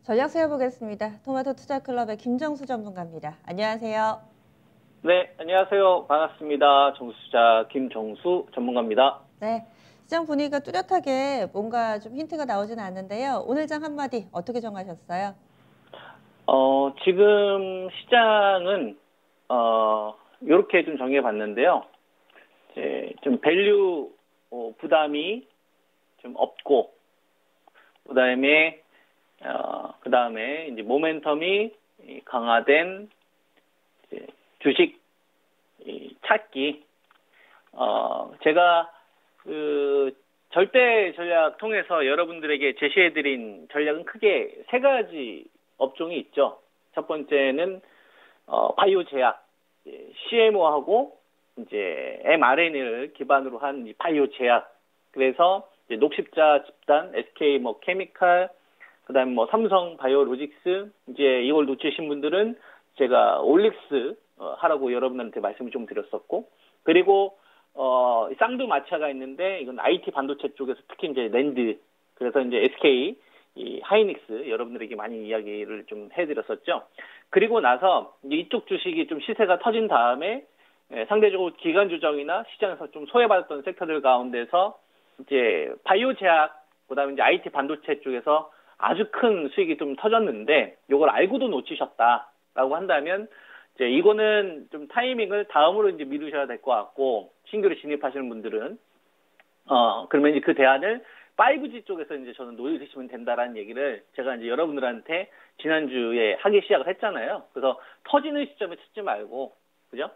전략 세워보겠습니다. 토마토 투자클럽의 김정수 전문가입니다. 안녕하세요. 네, 안녕하세요. 반갑습니다. 정수자 김정수 전문가입니다. 네, 시장 분위기가 뚜렷하게 뭔가 좀 힌트가 나오지는 않는데요. 오늘 장 한마디 어떻게 정하셨어요? 지금 시장은 이렇게 좀 정해 봤는데요. 이제 좀 밸류 부담이 좀 없고, 그다음에 이제 모멘텀이 강화된 이제 주식 찾기. 제가 그 절대 전략 통해서 여러분들에게 제시해드린 전략은 크게 세 가지 업종이 있죠. 첫 번째는 바이오 제약, CMO하고 이제 mRNA를 기반으로 한 바이오 제약. 그래서 이제 녹십자 집단, SK 뭐 케미칼, 그다음에 뭐 삼성 바이오로직스, 이제 이걸 놓치신 분들은 제가 올릭스 하라고 여러분한테 말씀을 좀 드렸었고, 그리고 쌍두마차가 있는데 이건 IT 반도체 쪽에서 특히 이제 랜드, 그래서 이제 SK 이 하이닉스 여러분들에게 많이 이야기를 좀 해드렸었죠. 그리고 나서 이제 이쪽 주식이 좀 시세가 터진 다음에 상대적으로 기관 조정이나 시장에서 좀 소외받았던 섹터들 가운데서 이제 바이오 제약, 그다음에 이제 IT 반도체 쪽에서 아주 큰 수익이 좀 터졌는데 이걸 알고도 놓치셨다라고 한다면 이제 이거는 좀 타이밍을 다음으로 이제 미루셔야 될 것 같고, 신규로 진입하시는 분들은 그러면 이제 그 대안을 5G 쪽에서 이제 저는 놓으시면 된다라는 얘기를 제가 이제 여러분들한테 지난주에 하기 시작을 했잖아요. 그래서 터지는 시점에 찾지 말고, 그죠?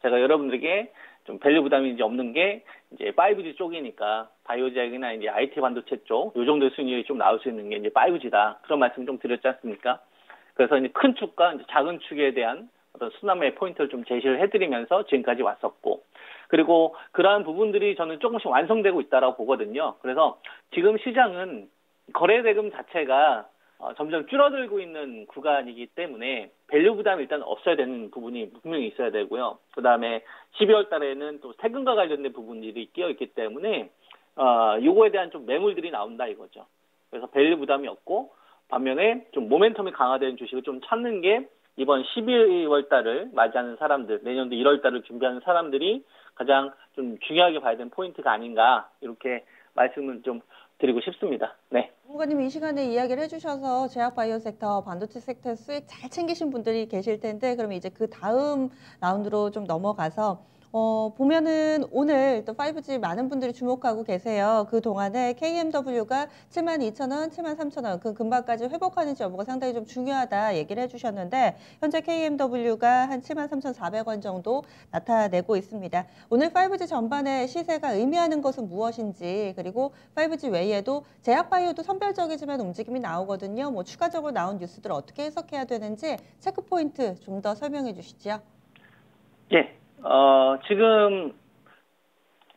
제가 여러분들에게 좀 밸류 부담이 이제 없는 게 이제 5G 쪽이니까 바이오 제약이나 이제 IT 반도체 쪽, 요 정도의 수익률이 좀 나올 수 있는 게 이제 5G다. 그런 말씀 좀 드렸지 않습니까? 그래서 이제 큰 축과 이제 작은 축에 대한 어떤 순환매의 포인트를 좀 제시를 해드리면서 지금까지 왔었고, 그리고 그러한 부분들이 저는 조금씩 완성되고 있다라고 보거든요. 그래서 지금 시장은 거래 대금 자체가 점점 줄어들고 있는 구간이기 때문에 밸류 부담이 일단 없어야 되는 부분이 분명히 있어야 되고요. 그 다음에 12월 달에는 또 세금과 관련된 부분들이 끼어 있기 때문에 요거에 대한 좀 매물들이 나온다 이거죠. 그래서 밸류 부담이 없고, 반면에 좀 모멘텀이 강화된 주식을 좀 찾는 게 이번 12월 달을 맞이하는 사람들, 내년도 1월 달을 준비하는 사람들이 가장 좀 중요하게 봐야 되는 포인트가 아닌가, 이렇게 말씀을 좀 드리고 싶습니다. 네. 전문가님 이 시간에 이야기를 해주셔서 제약 바이오 섹터, 반도체 섹터 수익 잘 챙기신 분들이 계실 텐데, 그러면 이제 그 다음 라운드로 좀 넘어가서 보면은 오늘 또 5G 많은 분들이 주목하고 계세요. 그 동안에 KMW가 72,000원, 73,000원 그 근방까지 회복하는지 여부가 상당히 좀 중요하다 얘기를 해주셨는데, 현재 KMW가 한 73,400원 정도 나타내고 있습니다. 오늘 5G 전반의 시세가 의미하는 것은 무엇인지, 그리고 5G 외에도 제약 바이오도 선별적이지만 움직임이 나오거든요. 뭐 추가적으로 나온 뉴스들 어떻게 해석해야 되는지 체크 포인트 좀 더 설명해 주시죠. 예. 지금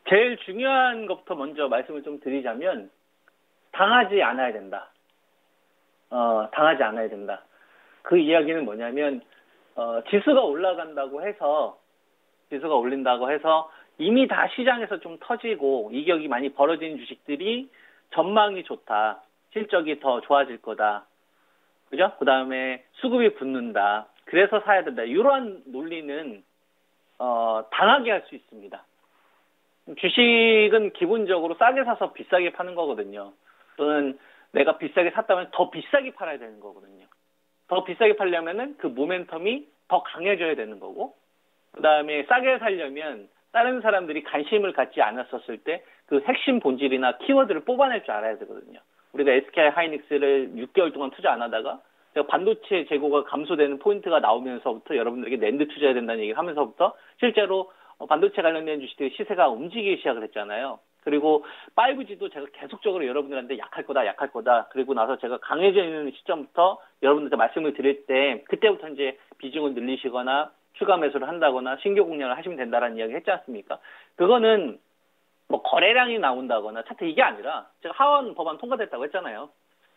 제일 중요한 것부터 먼저 말씀을 좀 드리자면, 당하지 않아야 된다. 당하지 않아야 된다. 그 이야기는 뭐냐면, 지수가 올린다고 해서 이미 다 시장에서 좀 터지고 이격이 많이 벌어진 주식들이 전망이 좋다, 실적이 더 좋아질 거다, 그죠? 그 다음에 수급이 붙는다, 그래서 사야 된다, 이러한 논리는 당하게 할 수 있습니다. 주식은 기본적으로 싸게 사서 비싸게 파는 거거든요. 또는 내가 비싸게 샀다면 더 비싸게 팔아야 되는 거거든요. 더 비싸게 팔려면은 그 모멘텀이 더 강해져야 되는 거고, 그 다음에 싸게 살려면 다른 사람들이 관심을 갖지 않았었을 때 그 핵심 본질이나 키워드를 뽑아낼 줄 알아야 되거든요. 우리가 SK 하이닉스를 6개월 동안 투자 안 하다가 제가 반도체 재고가 감소되는 포인트가 나오면서부터 여러분들에게 낸드 투자해야 된다는 얘기를 하면서부터 실제로 반도체 관련된 주식들의 시세가 움직이기 시작을 했잖아요. 그리고 5G도 제가 계속적으로 여러분들한테 약할 거다. 그리고 나서 제가 강해져 있는 시점부터 여러분들한테 말씀을 드릴 때, 그때부터 이제 비중을 늘리시거나 추가 매수를 한다거나 신규 공략을 하시면 된다라는 이야기 했지 않습니까? 그거는 뭐 거래량이 나온다거나 차트 이게 아니라, 제가 하원 법안 통과됐다고 했잖아요.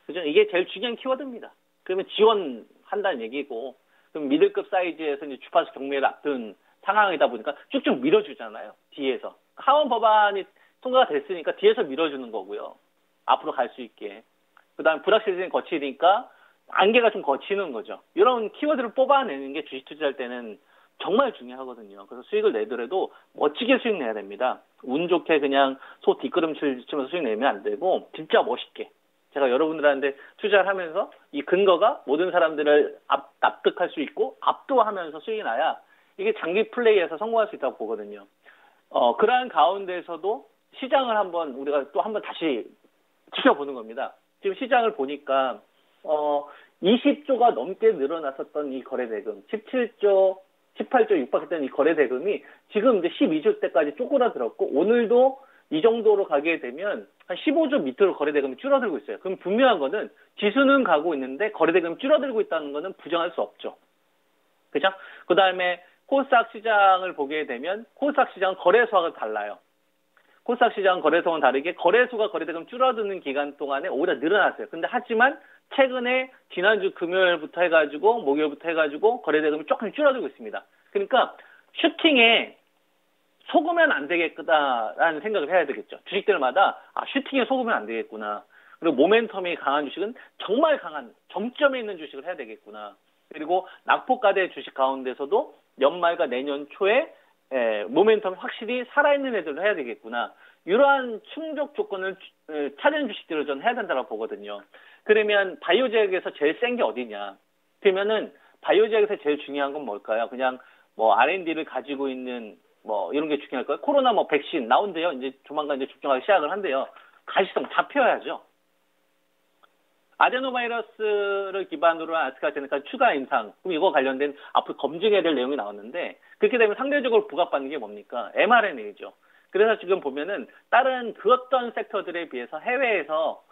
그죠? 이게 제일 중요한 키워드입니다. 그러면 지원한다는 얘기고, 그럼 미들급 사이즈에서 이제 주파수 경매를 앞둔 상황이다 보니까 쭉쭉 밀어주잖아요. 뒤에서. 하원 법안이 통과가 됐으니까 뒤에서 밀어주는 거고요. 앞으로 갈 수 있게. 그 다음에 불확실성이 거치니까 안개가 좀 거치는 거죠. 이런 키워드를 뽑아내는 게 주식 투자할 때는 정말 중요하거든요. 그래서 수익을 내더라도 멋지게 수익 내야 됩니다. 운 좋게 그냥 소 뒷걸음질 치면서 수익 내면 안 되고 진짜 멋있게. 제가 여러분들한테 투자를 하면서 이 근거가 모든 사람들을 납득할 수 있고 압도하면서 수익이 나야 이게 장기 플레이에서 성공할 수 있다고 보거든요. 그러한 가운데서도 시장을 우리가 또 한번 다시 지켜보는 겁니다. 지금 시장을 보니까 20조가 넘게 늘어났었던 이 거래대금, 17조, 18조 육박했던 이 거래대금이 지금 이제 12조 때까지 쪼그라들었고 오늘도 이 정도로 가게 되면 한 15조 밑으로 거래대금이 줄어들고 있어요. 그럼 분명한 거는 지수는 가고 있는데 거래대금이 줄어들고 있다는 거는 부정할 수 없죠. 그죠? 그 다음에 코스닥 시장을 보게 되면 코스닥 시장은 거래소하고 달라요. 코스닥 시장 거래소는 다르게 거래소가 거래대금 줄어드는 기간 동안에 오히려 늘어났어요. 근데 하지만 최근에 지난주 금요일부터 해가지고 목요일부터 해가지고 거래대금이 조금 줄어들고 있습니다. 그러니까 슈팅에 속으면 안 되겠구나라는 생각을 해야 되겠죠. 주식들마다 슈팅에 속으면 안 되겠구나. 그리고 모멘텀이 강한 주식은 정말 강한 정점에 있는 주식을 해야 되겠구나. 그리고 낙폭가대 주식 가운데서도 연말과 내년 초에 모멘텀이 확실히 살아있는 애들로 해야 되겠구나. 이러한 충족 조건을 찾은 주식들을 저는 해야 된다고 보거든요. 그러면 바이오 제약에서 제일 센 게 어디냐? 그러면은 바이오 제약에서 제일 중요한 건 뭘까요? 그냥 뭐 R&D를 가지고 있는 뭐 이런 게 중요할까요? 코로나 뭐 백신 나온대요. 이제 조만간 이제 접종하기 시작을 한대요. 가시성 잡혀야죠. 아데노바이러스를 기반으로 한 아스트라제네카 추가 임상, 그럼 이거 관련된 앞으로 검증해야 될 내용이 나왔는데 그렇게 되면 상대적으로 부각받는 게 뭡니까? mRNA죠. 그래서 지금 보면은 다른 그 어떤 섹터들에 비해서 해외에서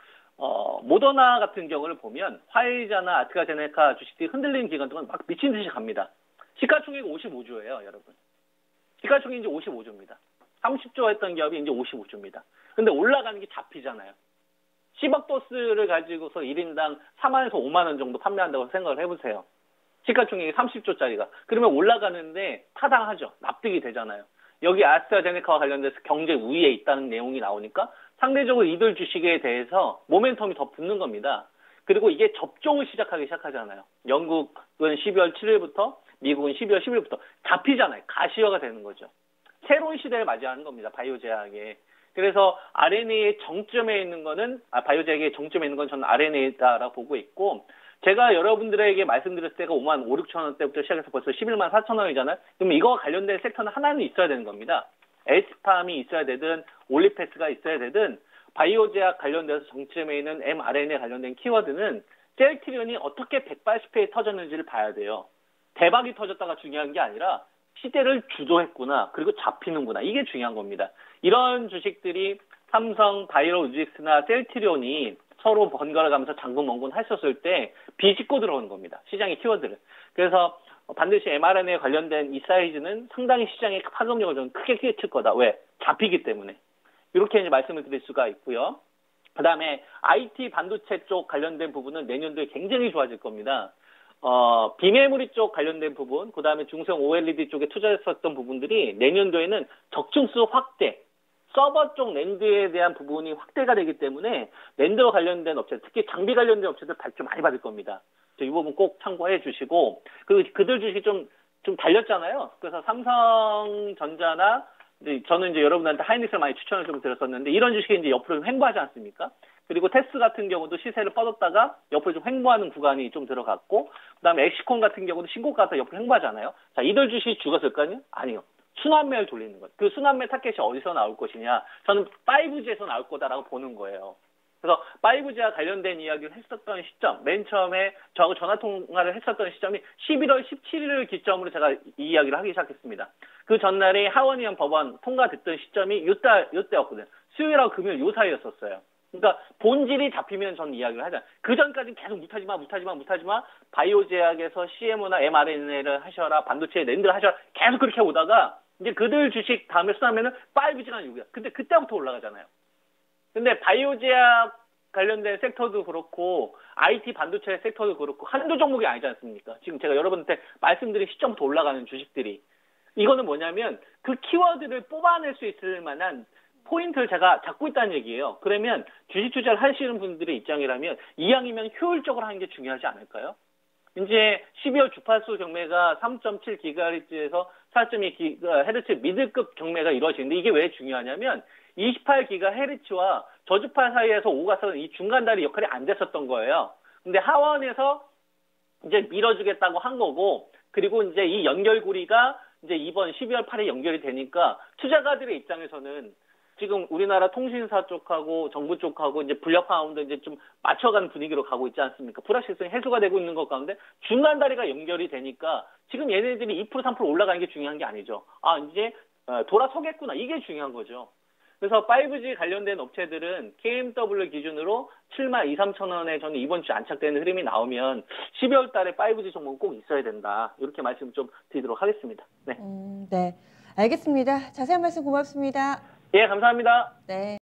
모더나 같은 경우를 보면 화이자나 아스트라제네카 주식들이 흔들리는 기간 동안 막 미친 듯이 갑니다. 시가총액 55조예요, 여러분. 시가총액이 이제 55조입니다. 30조 했던 기업이 이제 55조입니다. 근데 올라가는 게 잡히잖아요. 10억 도스를 가지고서 1인당 4만에서 5만 원 정도 판매한다고 생각을 해보세요. 시가총액이 30조짜리가. 그러면 올라가는데 타당하죠. 납득이 되잖아요. 여기 아스트라제네카와 관련돼서 경제 우위에 있다는 내용이 나오니까 상대적으로 이들 주식에 대해서 모멘텀이 더 붙는 겁니다. 그리고 이게 접종을 시작하잖아요. 영국은 12월 7일부터, 미국은 12월 10일부터 잡히잖아요. 가시화가 되는 거죠. 새로운 시대를 맞이하는 겁니다. 바이오 제약에. 그래서 RNA의 정점에 있는 거는, 바이오 제약의 정점에 있는 건 저는 RNA다라고 보고 있고, 제가 여러분들에게 말씀드렸을 때가 5만 5, 6천 원대부터 시작해서 벌써 11만 4천 원이잖아요. 그럼 이거와 관련된 섹터는 하나는 있어야 되는 겁니다. 에스팜이 있어야 되든, 올리패스가 있어야 되든, 바이오 제약 관련돼서 정점에 있는 mRNA 관련된 키워드는 셀트리온이 어떻게 180회에 터졌는지를 봐야 돼요. 대박이 터졌다가 중요한 게 아니라 시대를 주도했구나. 그리고 잡히는구나. 이게 중요한 겁니다. 이런 주식들이 삼성, 바이오로직스나 셀트리온이 서로 번갈아 가면서 장군 멍군 했었을 때 비집고 들어오는 겁니다. 시장의 키워드를. 그래서 반드시 mRNA에 관련된 이 사이즈는 상당히 시장의 파급력을 좀 크게 끼칠 거다. 왜? 잡히기 때문에. 이렇게 이제 말씀을 드릴 수가 있고요. 그 다음에 IT 반도체 쪽 관련된 부분은 내년도에 굉장히 좋아질 겁니다. 비메모리 쪽 관련된 부분, 그 다음에 중성 OLED 쪽에 투자했었던 부분들이 내년도에는 적층수 확대, 서버 쪽 랜드에 대한 부분이 확대가 되기 때문에 랜드와 관련된 업체, 특히 장비 관련된 업체들 발주 많이 받을 겁니다. 이 부분 꼭 참고해 주시고, 그리고 그들 주식이 좀 달렸잖아요. 그래서 삼성전자나, 저는 이제 여러분한테 하이닉스를 많이 추천을 좀 드렸었는데, 이런 주식이 이제 옆으로 좀 횡보하지 않습니까? 그리고 테스 같은 경우도 시세를 뻗었다가 옆으로 좀 횡보하는 구간이 좀 들어갔고, 그 다음에 엑시콘 같은 경우도 신고가서 옆으로 횡보하잖아요. 자, 이들 주식이 죽었을까요? 아니요. 순환매를 돌리는 것. 그 순환매 타켓이 어디서 나올 것이냐? 저는 5G에서 나올 거다라고 보는 거예요. 그래서 5G와 관련된 이야기를 했었던 시점, 맨 처음에 저하고 전화통화를 했었던 시점이 11월 17일을 기점으로 제가 이 이야기를 하기 시작했습니다. 그 전날에 하원의원 법안 통과됐던 시점이 이때였거든요. 수요일하고 금요일 요 사이였었어요. 그러니까 본질이 잡히면 저는 이야기를 하잖아요. 그 전까지는 계속 못하지마. 바이오 제약에서 CMO나 mRNA를 하셔라, 반도체 랜드를 하셔라, 계속 그렇게 오다가 이제 그들 주식 다음에 순하면은 5G가 6이야. 근데 그때부터 올라가잖아요. 근데 바이오 제약 관련된 섹터도 그렇고 IT 반도체 섹터도 그렇고 한두 종목이 아니지 않습니까? 지금 제가 여러분한테 말씀드린 시점부터 올라가는 주식들이. 이거는 뭐냐면 그 키워드를 뽑아낼 수 있을 만한 포인트를 제가 잡고 있다는 얘기예요. 그러면 주식 투자를 하시는 분들의 입장이라면 이왕이면 효율적으로 하는 게 중요하지 않을까요? 이제 12월 주파수 경매가 3.7GHz에서 4.2GHz 미들급 경매가 이루어지는데 이게 왜 중요하냐면 28GHz와 저주파 사이에서 오고 가서 이 중간다리 역할이 안 됐었던 거예요. 근데 하원에서 이제 밀어주겠다고 한 거고, 그리고 이제 이 연결고리가 이제 이번 12월 8일 연결이 되니까 투자가들의 입장에서는 지금 우리나라 통신사 쪽하고 정부 쪽하고 이제 불협화음도 이제 좀 맞춰가는 분위기로 가고 있지 않습니까? 불확실성이 해소가 되고 있는 것 가운데 중간 다리가 연결이 되니까 지금 얘네들이 2% 3% 올라가는 게 중요한 게 아니죠. 아, 이제 돌아서겠구나. 이게 중요한 거죠. 그래서 5G 관련된 업체들은 KMW 기준으로 7만 2, 3천 원에 저는 이번 주에 안착되는 흐름이 나오면 12월 달에 5G 종목은 꼭 있어야 된다. 이렇게 말씀 좀 드리도록 하겠습니다. 네. 네. 알겠습니다. 자세한 말씀 고맙습니다. 예, 감사합니다. 네.